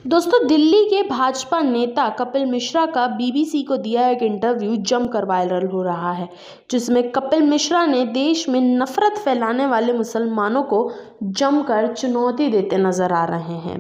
दोस्तों, दिल्ली के भाजपा नेता कपिल मिश्रा का बीबीसी को दिया एक इंटरव्यू जमकर वायरल हो रहा है, जिसमें कपिल मिश्रा ने देश में नफरत फैलाने वाले मुसलमानों को जमकर चुनौती देते नजर आ रहे हैं।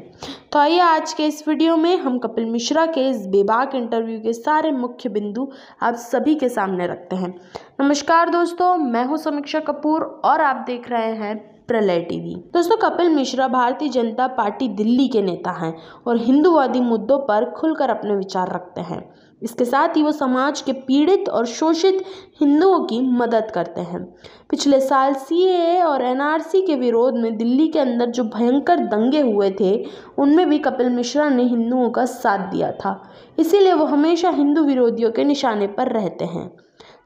तो आइए आज के इस वीडियो में हम कपिल मिश्रा के इस बेबाक इंटरव्यू के सारे मुख्य बिंदु आप सभी के सामने रखते हैं। नमस्कार दोस्तों, मैं हूं समीक्षा कपूर और आप देख रहे हैं प्रलय टीवी। दोस्तों, कपिल मिश्रा भारतीय जनता पार्टी दिल्ली के नेता हैं और हिंदूवादी मुद्दों पर खुलकर अपने विचार रखते हैं। इसके साथ ही वो समाज के पीड़ित और शोषित हिंदुओं की मदद करते हैं। पिछले साल सीएए और एनआरसी के विरोध में दिल्ली के अंदर जो भयंकर दंगे हुए थे, उनमें भी कपिल मिश्रा ने हिंदुओं का साथ दिया था। इसीलिए वो हमेशा हिंदू विरोधियों के निशाने पर रहते हैं।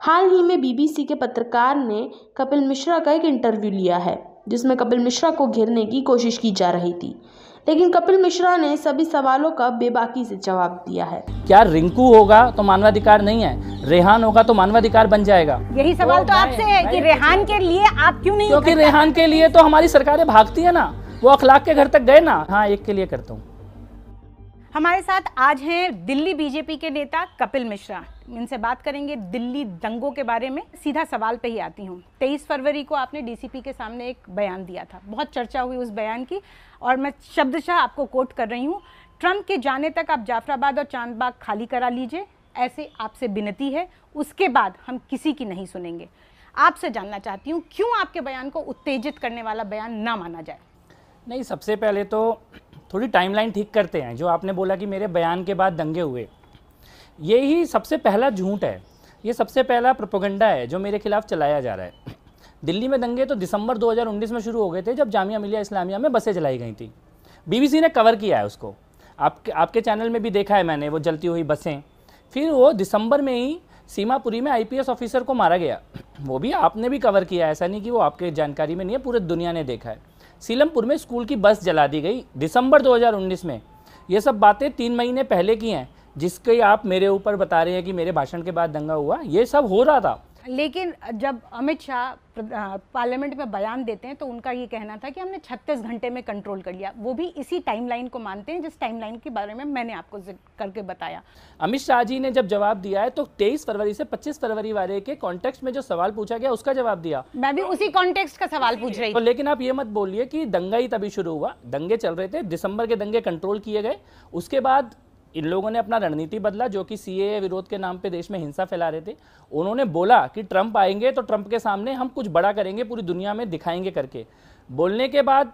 हाल ही में बीबीसी के पत्रकार ने कपिल मिश्रा का एक इंटरव्यू लिया है, जिसमें कपिल मिश्रा को घेरने की कोशिश की जा रही थी, लेकिन कपिल मिश्रा ने सभी सवालों का बेबाकी से जवाब दिया है। क्या रिंकू होगा तो मानवाधिकार नहीं है, रेहान होगा तो मानवाधिकार बन जाएगा? यही सवाल तो आपसे है कि रेहान के लिए आप क्यों नहीं? क्योंकि रेहान के लिए तो हमारी सरकारें भागती है ना, वो अखलाक के घर तक गए ना। हाँ, एक के लिए करता हूँ। हमारे साथ आज हैं दिल्ली बीजेपी के नेता कपिल मिश्रा। इनसे बात करेंगे दिल्ली दंगों के बारे में। सीधा सवाल पे ही आती हूँ। 23 फरवरी को आपने डीसीपी के सामने एक बयान दिया था, बहुत चर्चा हुई उस बयान की, और मैं शब्दशः आपको कोट कर रही हूँ, ट्रंप के जाने तक आप जाफराबाद और चांदबाग खाली करा लीजिए, ऐसे आपसे विनती है, उसके बाद हम किसी की नहीं सुनेंगे। आपसे जानना चाहती हूँ, क्यों आपके बयान को उत्तेजित करने वाला बयान ना माना जाए? नहीं, सबसे पहले तो थोड़ी टाइमलाइन ठीक करते हैं। जो आपने बोला कि मेरे बयान के बाद दंगे हुए, ये ही सबसे पहला झूठ है, ये सबसे पहला प्रोपेगेंडा है जो मेरे खिलाफ चलाया जा रहा है। दिल्ली में दंगे तो दिसंबर 2019 में शुरू हो गए थे, जब जामिया मिलिया इस्लामिया में बसें जलाई गई थी। बीबीसी ने कवर किया है उसको, आपके चैनल में भी देखा है मैंने, वो जलती हुई बसें। फिर वो दिसंबर में ही सीमापुरी में आईपीएस ऑफिसर को मारा गया, वो भी आपने भी कवर किया है, ऐसा नहीं कि वो आपके जानकारी में नहीं है, पूरे दुनिया ने देखा है। सीलमपुर में स्कूल की बस जला दी गई दिसंबर 2019 में। ये सब बातें 3 महीने पहले की हैं, जिसके आप मेरे ऊपर बता रहे हैं कि मेरे भाषण के बाद दंगा हुआ। ये सब हो रहा था। लेकिन जब अमित शाह पार्लियामेंट में बयान देते हैं तो उनका ये कहना था कि हमने 36 घंटे में कंट्रोल कर लिया। वो भी इसी टाइमलाइन को मानते हैं जिस टाइमलाइन के बारे में मैंने आपको करके बताया। अमित शाह जी ने जब जवाब दिया है तो 23 फरवरी से 25 फरवरी वाले के कॉन्टेक्स्ट में जो सवाल पूछा गया उसका जवाब दिया। मैं भी उसी कॉन्टेक्स्ट का सवाल पूछ रही थी। लेकिन आप ये मत बोलिए कि दंगा ही तभी शुरू हुआ। दंगे चल रहे थे, दिसंबर के दंगे कंट्रोल किए गए, उसके बाद इन लोगों ने अपना रणनीति बदला, जो कि सीएए विरोध के नाम पे देश में हिंसा फैला रहे थे। उन्होंने बोला कि ट्रंप आएंगे तो ट्रंप के सामने हम कुछ बड़ा करेंगे, पूरी दुनिया में दिखाएंगे करके। बोलने के बाद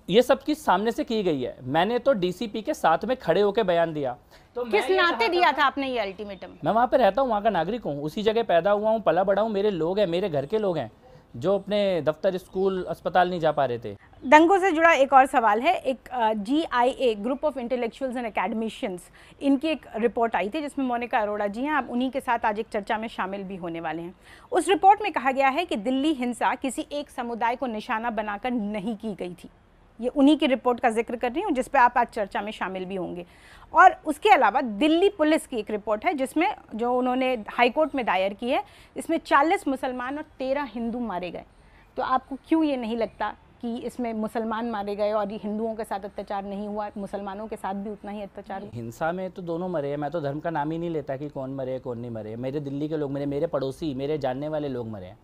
ये सब चीज सामने से की गई है। मैंने तो डीसीपी के साथ में खड़े होकर बयान दिया। तो किस नाते दिया था आपने ये अल्टीमेटम? मैं वहां पे रहता हूँ, वहां का नागरिक हूँ, उसी जगह पैदा हुआ हूँ, पला बड़ा हूँ। मेरे लोग हैं, मेरे घर के लोग हैं जो अपने दफ्तर, स्कूल, अस्पताल नहीं जा पा रहे थे। दंगों से जुड़ा एक और सवाल है। एक GIA group of intellectuals and academicians, इनकी एक रिपोर्ट आई थी जिसमें मोनिका अरोड़ा जी हैं, आप उन्हीं के साथ आज एक चर्चा में शामिल भी होने वाले हैं। उस रिपोर्ट में कहा गया है कि दिल्ली हिंसा किसी एक समुदाय को निशाना बनाकर नहीं की गई थी। ये उन्हीं की रिपोर्ट का जिक्र कर रही हूँ, जिस पे आप आज चर्चा में शामिल भी होंगे। और उसके अलावा दिल्ली पुलिस की एक रिपोर्ट है जिसमें, जो उन्होंने हाईकोर्ट में दायर की है, इसमें 40 मुसलमान और 13 हिंदू मारे गए। तो आपको क्यों ये नहीं लगता कि इसमें मुसलमान मारे गए और हिंदुओं के साथ अत्याचार नहीं हुआ, मुसलमानों के साथ भी उतना ही अत्याचार हुआ? हिंसा में तो दोनों मरे हैं। मैं तो धर्म का नाम ही नहीं लेता कि कौन मरे कौन नहीं मरे। मेरे दिल्ली के लोग मरे, मेरे पड़ोसी, मेरे जानने वाले लोग मरे हैं।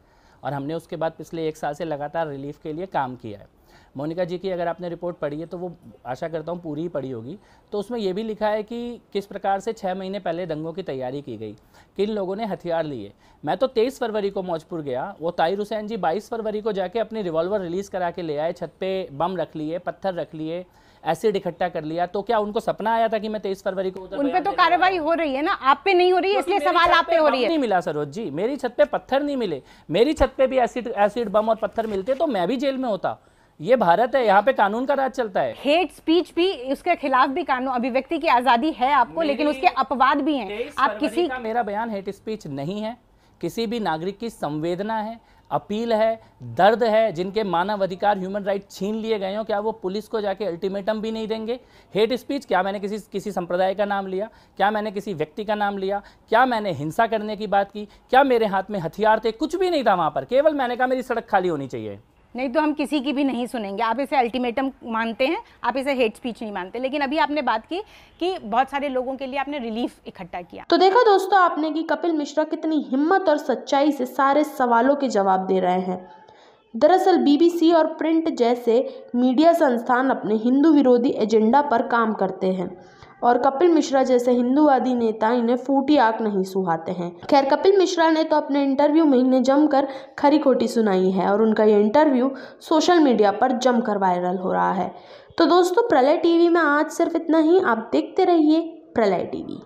और हमने उसके बाद पिछले 1 साल से लगातार रिलीफ के लिए काम किया है। मोनिका जी की अगर आपने रिपोर्ट पढ़ी है तो वो आशा करता हूँ पूरी ही पढ़ी होगी। तो उसमें ये भी लिखा है कि किस प्रकार से 6 महीने पहले दंगों की तैयारी की गई, किन लोगों ने हथियार लिए। मैं तो 23 फरवरी को मौजपुर गया, वो ताहिर हुसैन जी 22 फरवरी को जाके अपनी रिवॉल्वर रिलीज़ करा के ले आए। छत पे बम रख लिए, पत्थर रख लिए, एसिड इकट्ठा कर लिया। तो क्या उनको सपना आया था कि मैं 23 फरवरी को उधर? उन पे तो कार्रवाई हो रही है ना, आप पे नहीं हो रही है, इसलिए सवाल आप पे हो रही है। नहीं मिला सरोज जी, मेरी छत पे पत्थर नहीं मिले। मेरी छत पे भी एसिड बम और पत्थर मिलते तो मैं भी जेल में होता। ये भारत है, यहाँ पे कानून का राज चलता है। हेट स्पीच भी, उसके खिलाफ भी कानून, अभिव्यक्ति की आजादी है आपको, लेकिन उसके अपवाद भी हैं। आप किसी का, मेरा बयान हेट स्पीच नहीं है, किसी भी नागरिक की संवेदना है, अपील है, दर्द है। जिनके मानव अधिकार, ह्यूमन राइट छीन लिए गए हो, क्या वो पुलिस को जाके अल्टीमेटम भी नहीं देंगे? हेट स्पीच, क्या मैंने किसी संप्रदाय का नाम लिया? क्या मैंने किसी व्यक्ति का नाम लिया? क्या मैंने हिंसा करने की बात की? क्या मेरे हाथ में हथियार थे? कुछ भी नहीं था वहां पर। केवल मैंने कहा मेरी सड़क खाली होनी चाहिए। नहीं तो हम किसी की भी नहीं सुनेंगे। आप इसे अल्टीमेटम मानते हैं, आप इसे हेट स्पीच नहीं मानते। लेकिन अभी आपने बात की कि बहुत सारे लोगों के लिए आपने रिलीफ इकट्ठा किया। तो देखा दोस्तों आपने कि कपिल मिश्रा कितनी हिम्मत और सच्चाई से सारे सवालों के जवाब दे रहे हैं। दरअसल बीबीसी और प्रिंट जैसे मीडिया संस्थान अपने हिंदू विरोधी एजेंडा पर काम करते हैं और कपिल मिश्रा जैसे हिंदूवादी नेता इन्हें फूटी आंख नहीं सुहाते हैं। खैर, कपिल मिश्रा ने तो अपने इंटरव्यू में इन्हें जमकर खरी खोटी सुनाई है और उनका ये इंटरव्यू सोशल मीडिया पर जमकर वायरल हो रहा है। तो दोस्तों, प्रलय टीवी में आज सिर्फ इतना ही। आप देखते रहिए प्रलय टीवी।